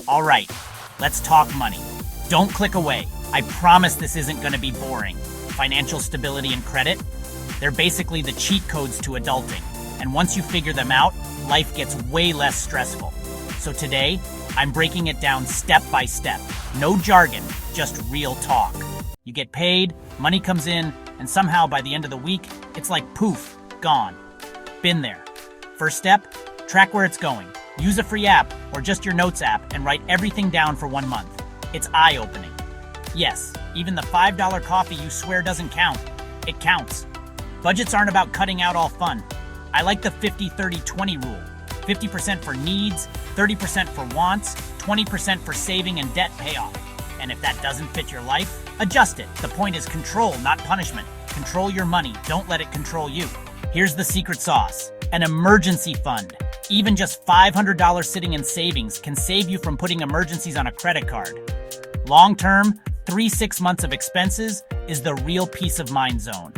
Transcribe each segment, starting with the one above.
All right, let's talk money. Don't click away. I promise this isn't going to be boring. Financial stability and credit, they're basically the cheat codes to adulting. And once you figure them out, life gets way less stressful. So today, I'm breaking it down step by step. No jargon, just real talk. You get paid, money comes in, and somehow by the end of the week, it's like poof, gone. Been there. First step, track where it's going. Use a free app or just your notes app and write everything down for 1 month. It's eye-opening. Yes, even the $5 coffee you swear doesn't count. It counts. Budgets aren't about cutting out all fun. I like the 50-30-20 rule. 50% for needs, 30% for wants, 20% for saving and debt payoff. And if that doesn't fit your life, adjust it. The point is control, not punishment. Control your money. Don't let it control you. Here's the secret sauce. An emergency fund. Even just $500 sitting in savings can save you from putting emergencies on a credit card. Long-term, 3-6 months of expenses is the real peace of mind zone.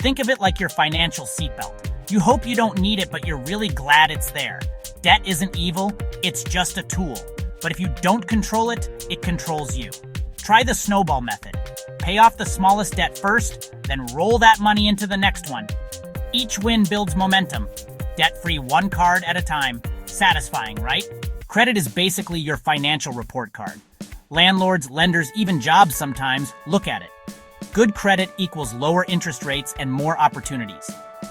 Think of it like your financial seatbelt. You hope you don't need it, but you're really glad it's there. Debt isn't evil, it's just a tool. But if you don't control it, it controls you. Try the snowball method. Pay off the smallest debt first, then roll that money into the next one. Each win builds momentum. Debt-free one card at a time. Satisfying, right? Credit is basically your financial report card. Landlords, lenders, even jobs sometimes look at it. Good credit equals lower interest rates and more opportunities.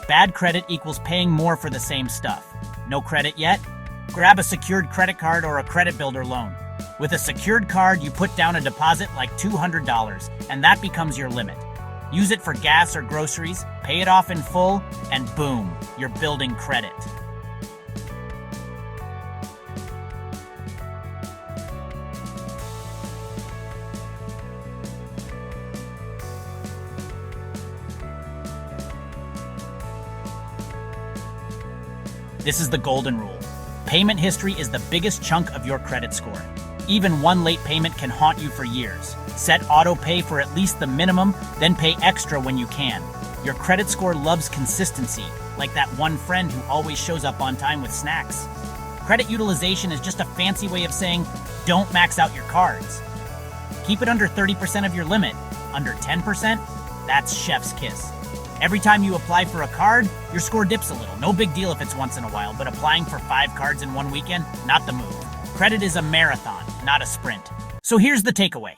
Bad credit equals paying more for the same stuff. No credit yet? Grab a secured credit card or a credit builder loan. With a secured card, you put down a deposit like $200, and that becomes your limit. Use it for gas or groceries, pay it off in full, and boom, you're building credit. This is the golden rule. Payment history is the biggest chunk of your credit score. Even one late payment can haunt you for years. Set auto pay for at least the minimum, then pay extra when you can. Your credit score loves consistency, like that one friend who always shows up on time with snacks. Credit utilization is just a fancy way of saying, don't max out your cards. Keep it under 30% of your limit. Under 10%? That's chef's kiss. Every time you apply for a card, your score dips a little. No big deal if it's once in a while, but applying for 5 cards in one weekend, not the move. Credit is a marathon, not a sprint. So here's the takeaway.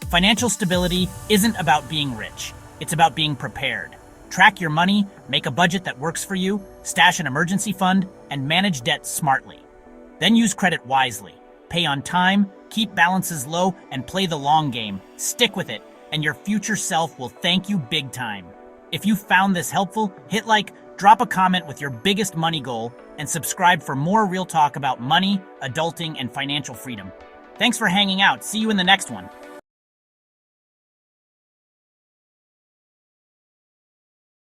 Financial stability isn't about being rich. It's about being prepared. Track your money, make a budget that works for you, stash an emergency fund, and manage debt smartly. Then use credit wisely. Pay on time, keep balances low, and play the long game. Stick with it, and your future self will thank you big time. If you found this helpful, hit like, drop a comment with your biggest money goal, and subscribe for more real talk about money, adulting, and financial freedom. Thanks for hanging out. See you in the next one.